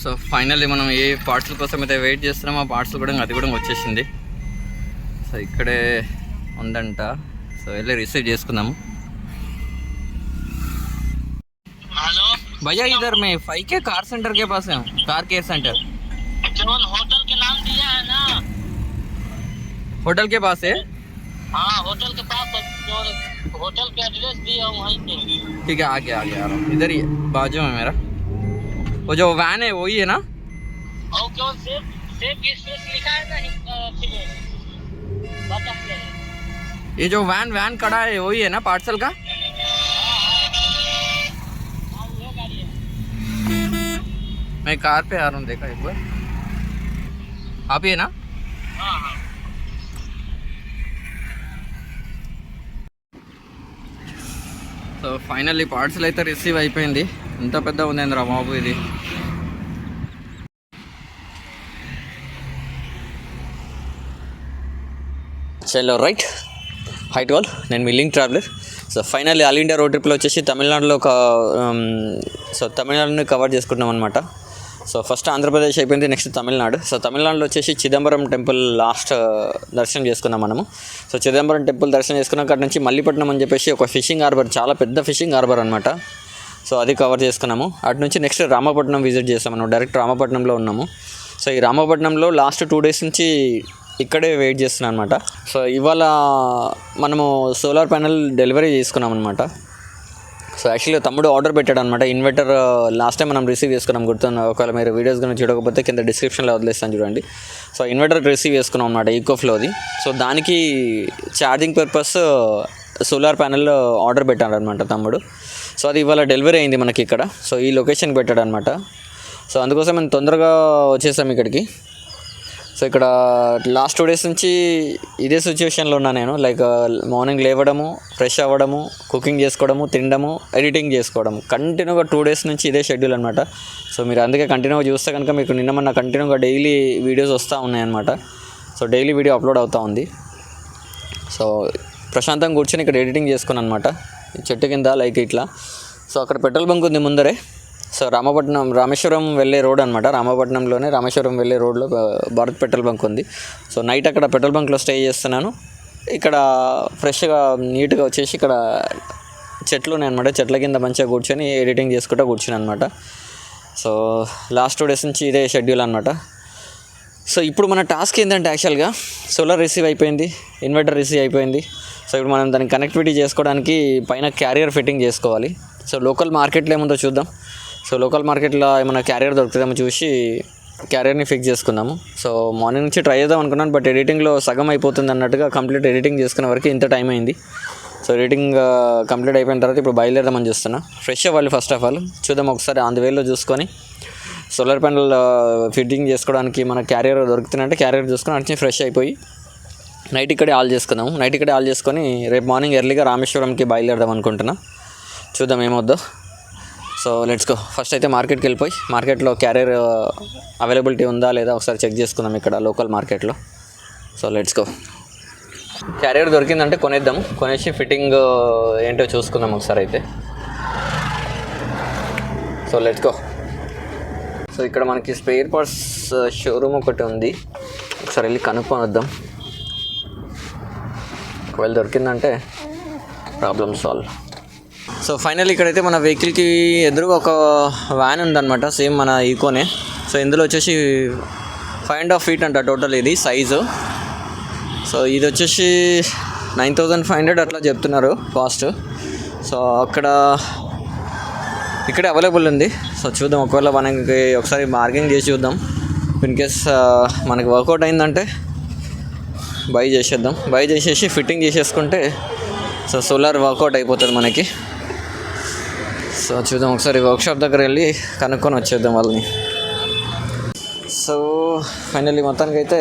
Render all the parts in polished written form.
So finally మనం ఏ parcel కోసం అయితే వెయిట్ చేస్తున్నామో ఆ పార్సల్ కూడా అది కూడా వచ్చేసింది. సో ఇక్కడే ఉందంట. సో వెళ్ళి రిసీవ్ చేసుకుందాము. भैया इधर में 5K कार सेंटर के पास है, कार केयर सेंटर. होटल के नाम दिया है ना? होटल के पास है? हाँ होटल के पास है, होटल का एड्रेस दिया वहीं पे. ठीक है, आगे आ रहा हूँ. इधर ही बाजू में मेरा वो जो वैन है वही है ना? और क्यों सेफ स्पेस लिखा है ना? ये जो वैन खड़ा है वही है ना पार्सल का? मैं कार पे आ रहा हूँ, देखा एक बार. आप ही है ना? हाँ. సో ఫైనల్లీ పార్సల్ అయితే రిసీవ్ అయిపోయింది. ఎంత పెద్ద ఉందేంద్రా బాబు ఇది. చలో రైట్ హైట్ వాల్, నేను మీ link traveller. So finally all India road ట్రిప్లో వచ్చేసి తమిళనాడులో తమిళనాడుని కవర్ చేసుకుంటున్నాం అనమాట. సో ఫస్ట్ ఆంధ్రప్రదేశ్ అయిపోయింది, నెక్స్ట్ తమిళనాడు. సో తమిళనాడులో వచ్చేసి చిదంబరం టెంపుల్ లాస్ట్ దర్శనం చేసుకున్నాం మనము. సో చిదంబరం టెంపుల్ దర్శనం చేసుకున్నాక అక్కడ నుంచి మల్లిపట్నం అని చెప్పేసి ఒక ఫిషింగ్ హార్బర్, చాలా పెద్ద ఫిషింగ్ హార్బర్ అనమాట. సో అది కవర్ చేసుకున్నాము. అటు నుంచి నెక్స్ట్ రామపట్నం విజిట్ చేస్తాం. మనం డైరెక్ట్ రామపట్నంలో ఉన్నాము. సో ఈ రామపట్నంలో లాస్ట్ 2 days నుంచి ఇక్కడే వెయిట్ చేస్తున్నాను అనమాట. సో ఇవాళ మనము సోలార్ ప్యానెల్ డెలివరీ చేసుకున్నాం అనమాట. సో యాక్చువల్గా తమ్ముడు ఆర్డర్ పెట్టాడు అనమాట. ఇన్వర్టర్ లాస్ట్ టైం మనం రిసీవ్ చేసుకున్నాం, గుర్తుంది. ఒకవేళ మీరు వీడియోస్ కనుక చూడకపోతే కింద డిస్క్రిప్షన్లో వదిలేస్తాను చూడండి. సో ఇన్వర్టర్ రిసీవ్ చేసుకున్నాం అనమాట ఈకోఫ్లోది. సో దానికి charging purpose solar panel order పెట్టాడు అనమాట తమ్ముడు. సో అది ఇవాళ డెలివరీ అయింది మనకి ఇక్కడ. సో ఈ లొకేషన్ పెట్టాడు అనమాట. సో అందుకోసం మేము తొందరగా వచ్చేసాం ఇక్కడికి. సో ఇక్కడ లాస్ట్ 2 days నుంచి ఇదే సిచ్యువేషన్లో ఉన్నా నేను. లైక్ మార్నింగ్ లేవడము, ఫ్రెష్ అవ్వడము, కుకింగ్ చేసుకోవడము, తినడము, ఎడిటింగ్ చేసుకోవడము, కంటిన్యూగా 2 days నుంచి ఇదే షెడ్యూల్ అనమాట. సో మీరు అందుకే కంటిన్యూగా చూస్తే కనుక మీకు నిన్న కంటిన్యూగా డైలీ వీడియోస్ వస్తూ ఉన్నాయన్నమాట. సో డైలీ వీడియో అప్లోడ్ అవుతూ ఉంది. సో ప్రశాంతంగా కూర్చొని ఇక్కడ ఎడిటింగ్ చేసుకున్నాను అనమాట, చెట్టు కింద లైక్ ఇట్లా. సో అక్కడ పెట్రోల్ బంక్ ఉంది ముందరే. సో రామేశ్వరం వెళ్ళే రోడ్ అనమాట. రామపట్నంలోనే రామేశ్వరం వెళ్ళే రోడ్లో భారత్ పెట్రోల్ బంక్ ఉంది. సో నైట్ అక్కడ పెట్రోల్ బంక్లో స్టే చేస్తున్నాను. ఇక్కడ ఫ్రెష్గా నీట్గా వచ్చేసి ఇక్కడ చెట్లు ఉన్నాయి అనమాట. చెట్ల కింద మంచిగా కూర్చొని ఎడిటింగ్ చేసుకుంటూ కూర్చున్నాను అనమాట. సో లాస్ట్ 2 days నుంచి ఇదే షెడ్యూల్ అనమాట. సో ఇప్పుడు మన టాస్క్ ఏంటంటే యాక్చువల్గా సోలార్ రిసీవ్ అయిపోయింది, ఇన్వర్టర్ రిసీవ్ అయిపోయింది. సో ఇప్పుడు మనం దానికి కనెక్టివిటీ చేసుకోవడానికి పైన క్యారియర్ ఫిట్టింగ్ చేసుకోవాలి. సో లోకల్ మార్కెట్లో ఏముందో చూద్దాం. సో లోకల్ మార్కెట్లో ఏమైనా క్యారియర్ దొరుకుతుందేమో చూసి క్యారియర్ని ఫిక్స్ చేసుకుందాము. సో మార్నింగ్ నుంచి ట్రై చేద్దాం అనుకున్నాను, బట్ ఎడిటింగ్లో సగం అయిపోతుంది అన్నట్టుగా కంప్లీట్ ఎడిటింగ్ చేసుకునే వరకు ఇంత టైం అయింది. సో ఎడిటింగ్ కంప్లీట్ అయిపోయిన తర్వాత ఇప్పుడు బయలుదేరదామని చూస్తున్నా. ఫ్రెష్ అవ్వాలి ఫస్ట్ ఆఫ్ ఆల్. చూద్దాం ఒకసారి ఆన్ ది వేలో చూసుకొని సోలార్ ప్యానెల్ ఫిట్టింగ్ చేసుకోవడానికి మన క్యారియర్ దొరుకుతుందంటే క్యారియర్ చూసుకొని అటు నుంచి ఫ్రెష్ అయిపోయి నైట్ ఇక్కడే ఆల్ చేసుకుందాము. నైట్ ఇక్కడే ఆల్ చేసుకొని రేపు మార్నింగ్ ఎర్లీగా రామేశ్వరంకి బయలుదేరదాం అనుకుంటున్నా. చూద్దాం ఏమవుద్దో. So let's go. ఫస్ట్ అయితే మార్కెట్కి వెళ్ళిపోయి మార్కెట్లో క్యారియర్ అవైలబిలిటీ ఉందా లేదా ఒకసారి చెక్ చేసుకుందాం ఇక్కడ లోకల్ మార్కెట్లో. So let's go. క్యారియర్ దొరికిందంటే కొనేద్దాము, కొనేసి ఫిట్టింగ్ ఏంటో చూసుకుందాం ఒకసారి అయితే. So let's go. సో ఇక్కడ మనకి స్పేర్ పార్ట్స్ షోరూమ్ ఒకటి ఉంది, ఒకసారి వెళ్ళి కనుక్కొని వద్దాం. ఒకవేళ దొరికిందంటే ప్రాబ్లమ్ సాల్వ్. సో ఫైనల్ ఇక్కడైతే మన వెహికల్కి ఎదురుగా ఒక వ్యాన్ ఉందన్నమాట, సేమ్ మన ఈకోనే. సో ఇందులో వచ్చేసి 5.5 feet అంట టోటల్ ఇది సైజు. సో ఇది వచ్చేసి 9,500 అట్లా చెప్తున్నారు కాస్ట్. సో ఇక్కడే అవైలబుల్ ఉంది. సో చూద్దాం, ఒకవేళ మనకి ఒకసారి బార్గెనింగ్ చేసి చూద్దాం. ఇన్ కేస్ మనకి వర్కౌట్ అయిందంటే బై చేసేద్దాం. బై చేసేసి ఫిట్టింగ్ చేసేసుకుంటే సో సోలార్ వర్కౌట్ అయిపోతుంది మనకి. సో చూద్దాం ఒకసారి వర్క్షాప్ దగ్గర వెళ్ళి కనుక్కొని వచ్చేద్దాం వాళ్ళని. సో ఫైనల్లీ మొత్తానికైతే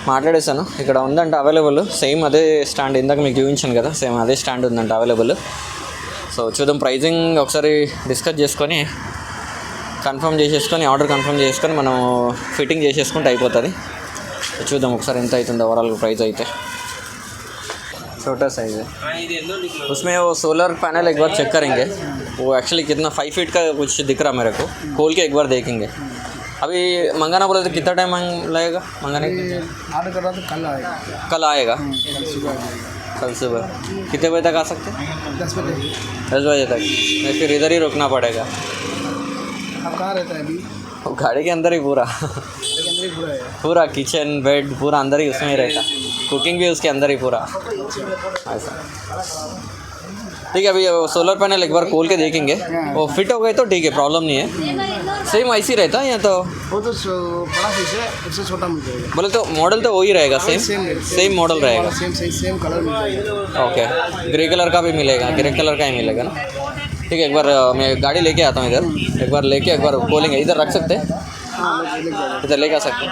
మాట్లాడేశాను. ఇక్కడ ఉందంట అవైలబుల్, సేమ్ అదే స్టాండ్ ఇందాక మీకు చూపించాను కదా, సేమ్ అదే స్టాండ్ ఉందంట అవైలబుల్. సో చూద్దాం, ప్రైజింగ్ ఒకసారి డిస్కస్ చేసుకొని కన్ఫర్మ్ చేసేసుకొని ఆర్డర్ కన్ఫర్మ్ చేసుకొని మనం ఫిట్టింగ్ చేసేసుకుంటే అయిపోతుంది. చూద్దాం ఒకసారి ఎంత అవుతుందో ఓవరాల్ ప్రైస్ అయితే. छोटा साइज है, उसमें वो सोलर पैनल एक बार चेक करेंगे. वो एक्चुअली कितना 5 फीट का कुछ दिख रहा मेरे को, खोल के एक बार देखेंगे। अभी मंगाना बोले तो कितना टाइम लगेगा मंगाने के? ऑर्डर कर रहा तो कल आएगा। कल आएगा, कल सुबह आ जाएगा। कल सुबह कितने बजे तक आ सकते हैं? 10 बजे। 10 बजे तक। मैं फिर इधर ही रुकना पड़ेगा। आप कहाँ रहता है अभी? वो गाड़ी के अंदर ही पूरा गाड़ी के अंदर ही पूरा है। पूरा किचन बेड पूरा अंदर ही उसमें ही रहता, कुकिंग भी उसके अंदर ही पूरा ऐसा। ठीक है, अभी सोलर पैनल एक बार खोल के देखेंगे, वो फिट हो गए तो ठीक है, प्रॉब्लम नहीं है। सेम ऐसी रहता है या तो वो तो बड़ा पीस है, उससे छोटा मिल जाएगा। बोले तो मॉडल तो वही रहेगा, सेम मॉडल रहेगा। सेम साइज सेम कलर मिल जाएगा। ओके, ग्रे कलर का भी मिलेगा, ग्रे कलर का ही मिलेगा ना। ठीक है, एक बार मैं गाड़ी लेके आता हूँ इधर, एक बार लेके एक बार खोलेंगे। इधर रख सकते हैं, इधर लेके आ सकते हैं।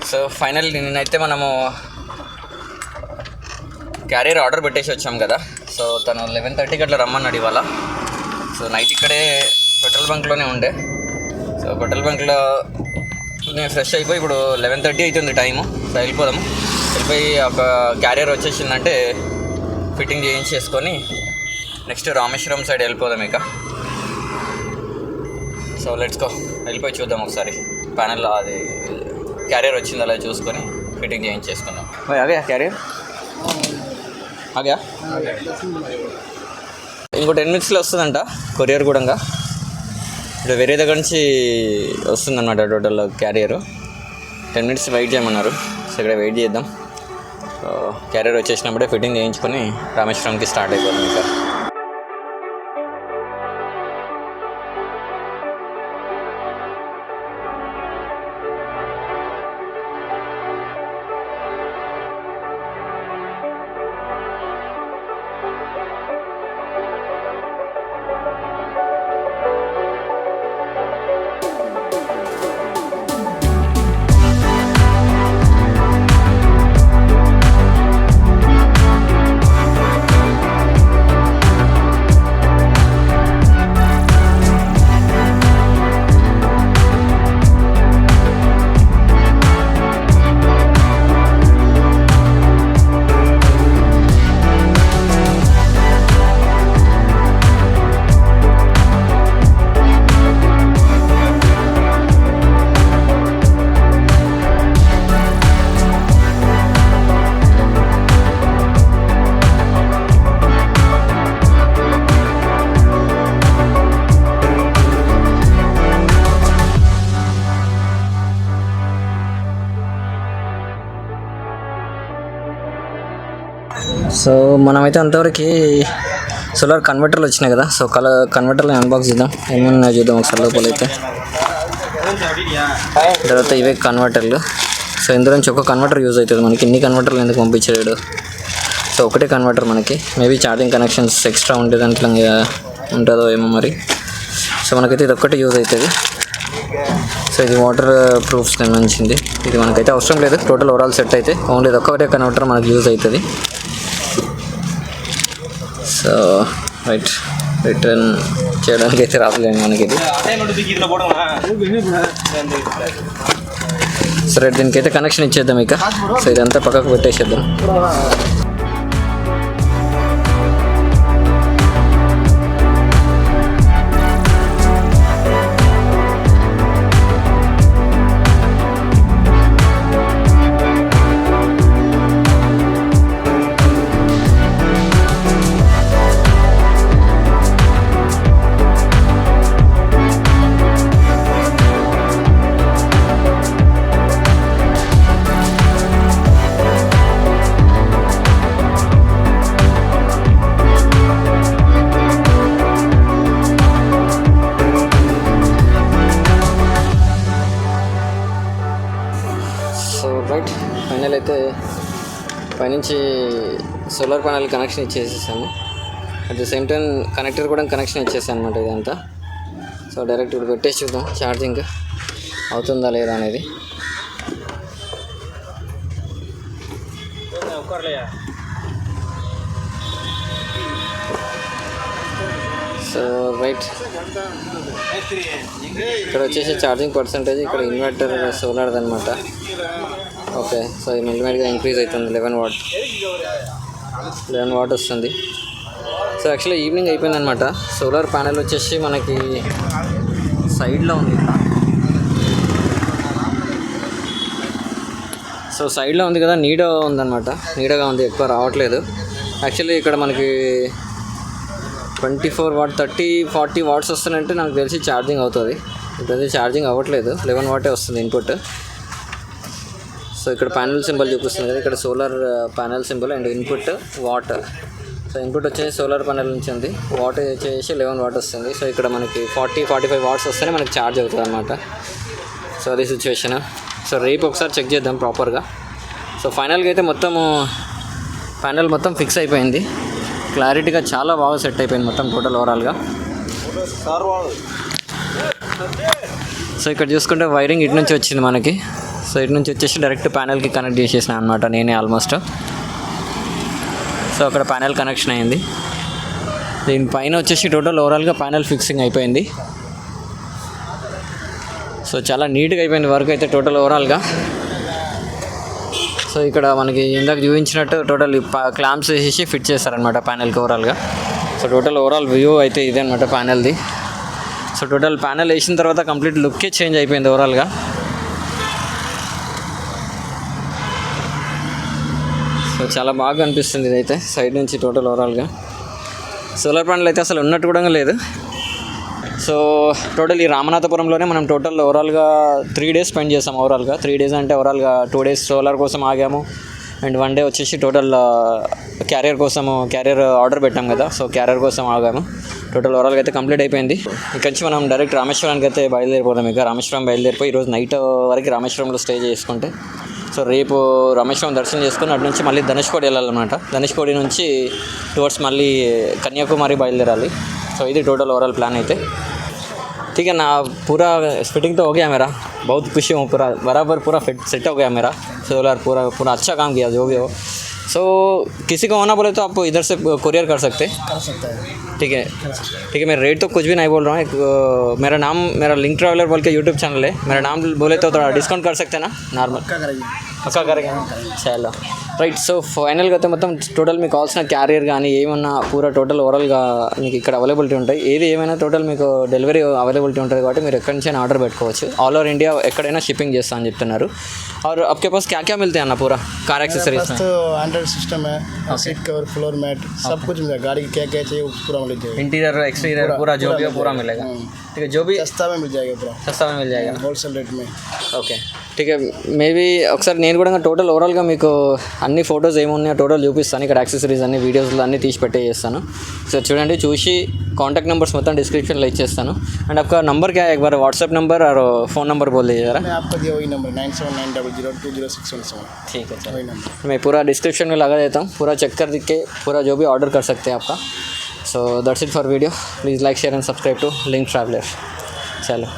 సో ఫైనల్ నేనైతే మనము క్యారియర్ ఆర్డర్ పెట్టేసి వచ్చాం కదా. సో తను 11:30కి అట్లా రమ్మన్నాడు ఇవాళ. సో నైట్ ఇక్కడే పెట్రోల్ బంక్లోనే ఉండే. సో పెట్రోల్ బంక్లో నేను ఫ్రెష్ అయిపోయి ఇప్పుడు 11:30 అవుతుంది టైము. సో వెళ్ళిపోదాము. వెళ్ళిపోయి ఒక క్యారియర్ వచ్చేసిందంటే ఫిట్టింగ్ చేయించేసుకొని నెక్స్ట్ రామేశ్వరం సైడ్ వెళ్ళిపోదాం ఇక. సో లెట్స్ గో, వెళ్ళిపోయి చూద్దాం ఒకసారి ప్యానెల్లో అది క్యారియర్ వచ్చింది అలా చూసుకొని ఫిట్టింగ్ చేయించేసుకుందాం. అదే క్యారియర్ అదే ఇంకో 10 minutesలో వస్తుందంట కొరియర్ కూడా. ఇప్పుడు వేరే దగ్గర నుంచి వస్తుందన్నమాట టోటల్ క్యారియర్. 10 minutes వెయిట్ చేయమన్నారు. సో ఇక్కడ వెయిట్ చేద్దాం. సో క్యారియర్ వచ్చేసినప్పుడే ఫిట్టింగ్ చేయించుకొని రామేశ్వరంకి స్టార్ట్ అయిపోతాం ఇంకా. సో మనమైతే అంతవరకు సోలార్ కన్వర్టర్లు వచ్చినాయి కదా. సో కన్వర్టర్లు అన్బాక్స్ చేద్దాం, ఏమన్నా చూద్దాం ఒకసారి లోపల అయితే. తర్వాత ఇవే కన్వర్టర్లు. సో ఇందులో నుంచి ఒక కన్వర్టర్ యూజ్ అవుతుంది మనకి. ఇన్ని కన్వర్టర్లు ఎందుకు పంపించాడు? సో ఒకటే కన్వర్టర్ మనకి. మేబీ ఛార్జింగ్ కనెక్షన్స్ ఎక్స్ట్రా ఉండే దాంట్లో ఉంటుందో ఏమో మరి. సో మనకైతే ఇది ఒక్కటే యూజ్ అవుతుంది. సో ఇది వాటర్ ప్రూఫ్ సంబంధించింది. ఇది మనకైతే అవసరం లేదు. టోటల్ ఓవరాల్ సెట్ అయితే ఓన్లీ ఇది ఒక్కటే కన్వర్టర్ మనకి యూజ్ అవుతుంది. సో రైట్, రిటర్న్ చేయడానికి అయితే రావట్లేదు మనకి ఇది. సరే, దీనికైతే కనెక్షన్ ఇచ్చేద్దాం ఇక. సో ఇదంతా పక్కకు పెట్టేసేద్దాం. ఫైనల్ అయితే పైనుంచి సోలార్ ప్యానల్ కనెక్షన్ ఇచ్చేసేసాను. At the same time connector కూడా కనెక్షన్ ఇచ్చేసాను అనమాట ఇదంతా. సో డైరెక్ట్ ఇప్పుడు పెట్టేసి చూద్దాం ఛార్జింగ్ అవుతుందా లేదా అనేది. సో రైట్, ఇక్కడ వచ్చేసి ఛార్జింగ్ పర్సంటేజ్ ఇక్కడ ఇన్వర్టర్ సోలార్ది అనమాట. ఓకే, సో ఇది మెల్లిమెల్లిగా ఇంక్రీజ్ అవుతుంది. 11 వాట్ వస్తుంది. సో యాక్చువల్లీ ఈవినింగ్ అయిపోయిందనమాట. సోలార్ ప్యానెల్ వచ్చేసి మనకి సైడ్లో ఉంది ఇక్కడ. సో సైడ్లో ఉంది కదా, నీడ ఉందన్నమాట, నీడగా ఉంది, ఎక్కువ రావట్లేదు. యాక్చువల్లీ ఇక్కడ మనకి 24 వాట్ 30-40 వాట్స్ వస్తుందంటే నాకు తెలిసి ఛార్జింగ్ అవుతుంది. ఇప్పుడైతే ఛార్జింగ్ అవ్వట్లేదు, 11 వాటే వస్తుంది ఇన్పుట్. సో ఇక్కడ ప్యానెల్ సింబల్ చూపిస్తుంది కదా, ఇక్కడ solar panel symbol and input what. So input వచ్చేసి సోలార్ ప్యానెల్ నుంచి ఉంది, వాట్ వచ్చేసి 11 వాట్ వస్తుంది. సో ఇక్కడ మనకి 40-45 వాట్స్ వస్తేనే మనకి ఛార్జ్ అవుతుంది అనమాట. సో అది సిచ్యువేషన్. సో రేపు ఒకసారి చెక్ చేద్దాం ప్రాపర్గా. సో ఫైనల్గా అయితే మొత్తము ప్యానెల్ మొత్తం ఫిక్స్ అయిపోయింది, క్లారిటీగా చాలా బాగా సెట్ అయిపోయింది మొత్తం టోటల్ ఓవరాల్గా. సో ఇక్కడ చూసుకుంటే వైరింగ్ ఇటు నుంచి వచ్చింది మనకి. సో ఇటు నుంచి వచ్చేసి డైరెక్ట్ ప్యానెల్కి కనెక్ట్ చేసేసిన అనమాట నేనే ఆల్మోస్ట్. సో అక్కడ ప్యానెల్ కనెక్షన్ అయింది. దీనిపైన వచ్చేసి టోటల్ ఓవరాల్గా ప్యానెల్ ఫిక్సింగ్ అయిపోయింది. సో చాలా నీట్గా అయిపోయింది వర్క్ అయితే టోటల్ ఓవరాల్గా. సో ఇక్కడ మనకి ఇందాక చూపించినట్టు టోటల్ క్లాంప్స్ వేసేసి ఫిట్ చేస్తారనమాట ప్యానెల్కి ఓవరాల్గా. సో టోటల్ ఓవరాల్ వ్యూ అయితే ఇదే అనమాట ప్యానెల్ది. సో టోటల్ ప్యానెల్ వేసిన తర్వాత కంప్లీట్ లుక్కే చేంజ్ అయిపోయింది ఓవరాల్గా. సో చాలా బాగా అనిపిస్తుంది ఇదైతే సైడ్ నుంచి టోటల్ ఓవరాల్గా. సోలార్ ప్యానెల్ అయితే అసలు ఉన్నట్టు కూడా లేదు. సో టోటల్ ఈ రామనాథపురంలోనే మనం టోటల్ ఓవరాల్గా 3 days స్పెండ్ చేసాం. ఓవరాల్గా 3 days అంటే ఓవరాల్గా 2 days సోలార్ కోసం ఆగాము అండ్ 1 day వచ్చేసి టోటల్ క్యారియర్ ఆర్డర్ పెట్టాం కదా, సో క్యారియర్ కోసం ఆగాము. టోటల్ ఓవరాల్గా అయితే కంప్లీట్ అయిపోయింది. ఇక్కడ నుంచి మనం డైరెక్ట్ రామేశ్వరానికి అయితే బయలుదేరిపోతాం. ఇక రామేశ్వరం బయలుదేరిపోయి ఈరోజు నైట్ వరకు రామేశ్వరంలో స్టే చేసుకుంటే, సో రేపు రామేశ్వరం దర్శనం చేసుకుని అటు నుంచి మళ్ళీ ధనుష్కోడి వెళ్ళాలన్నమాట. ధనుష్కోడి నుంచి టువర్డ్స్ మళ్ళీ కన్యాకుమారి బయలుదేరాలి. సో ఇది టोटल ओवरऑल प्लान అయితే. ठीक है ना, पूरा फिटिंग तो हो गया मेरा, बहुत खुशी हूँ, पूरा बराबर पूरा फिट सेट हो गया मेरा सोलर, पूरा अच्छा काम किया जो भी हो. सो किसी को होना बोले तो आप इधर से कोरियर कर सकते हैं. ठीक है ठीक है. मैं रेट तो कुछ भी नहीं बोल रहा हूँ. मेरा लिंक ट्रैवलर बोल के यूट्यूब चैनल है. मेरा नाम बोले तो थोड़ा डिस्काउंट कर सकते हैं ना, नॉर्मल పక్కా కరెక్ట్. చాలా రైట్. సో ఫైనల్గా అయితే మొత్తం టోటల్ మీకు కావాల్సిన క్యారియర్ కానీ ఏమన్నా పూరా టోటల్ ఓవరాల్గా మీకు ఇక్కడ అవైలబిలిటీ ఉంటాయి. ఏది ఏమైనా టోటల్ మీకు డెలివరీ అవైలబిలిటీ ఉంటుంది కాబట్టి మీరు ఎక్కడి నుంచి ఆర్డర్ పెట్టుకోవచ్చు. ఆల్ ఓవర్ ఇండియా ఎక్కడైనా షిప్పింగ్ చేస్తా అని చెప్తున్నారు. और आपके पास क्या क्या मिलते हैं ना पूरा कार एक्सेसरीज में? तो एंड्रॉइड सिस्टम है, सीट कवर, फ्लोर मैट, सब कुछ मिलेगा. गाड़ी की क्या क्या चाहिए वो पूरा मिल जाएगा. इंटीरियर एक्सटीरियर पूरा जो भी हो पूरा मिलेगा. ठीक है. जो भी सस्ता में मिल जाएगा, पूरा सस्ता में मिल जाएगा होलसेल रेट में. ఓకే. ठीक है. మేబీ ఒకసారి నేను కూడా టోటల్ ఓవరాల్గా మీకు అన్ని ఫొటోస్ ఏమున్నాయో టోటల్ చూపిస్తాను. ఇక్కడ యాక్సెసరీస్ అన్ని వీడియోస్లో అన్ని తీసి పెట్టేస్తాను. సో చూడండి, చూసి కాంటాక్ట్ నెంబర్స్ మొత్తం డిస్క్రిప్షన్లో ఇచ్చేస్తాను. అండ్ आपका नंबर क्या है, एक बार व्हाट्सएप नंबर और फ़ोन नंबर बोल दीजिए ज़रा. मैं आपको दिया वही नंबर 9790020617. ठीक है सर, वही नंबर मैं पूरा डिस्क्रिप्शन में लगा देता हूँ. पूरा चेक कर के पूरा जो भी ऑर्डर कर सकते हैं आपका. So that's it for video. Please like share and subscribe to Link Traveller. चलो.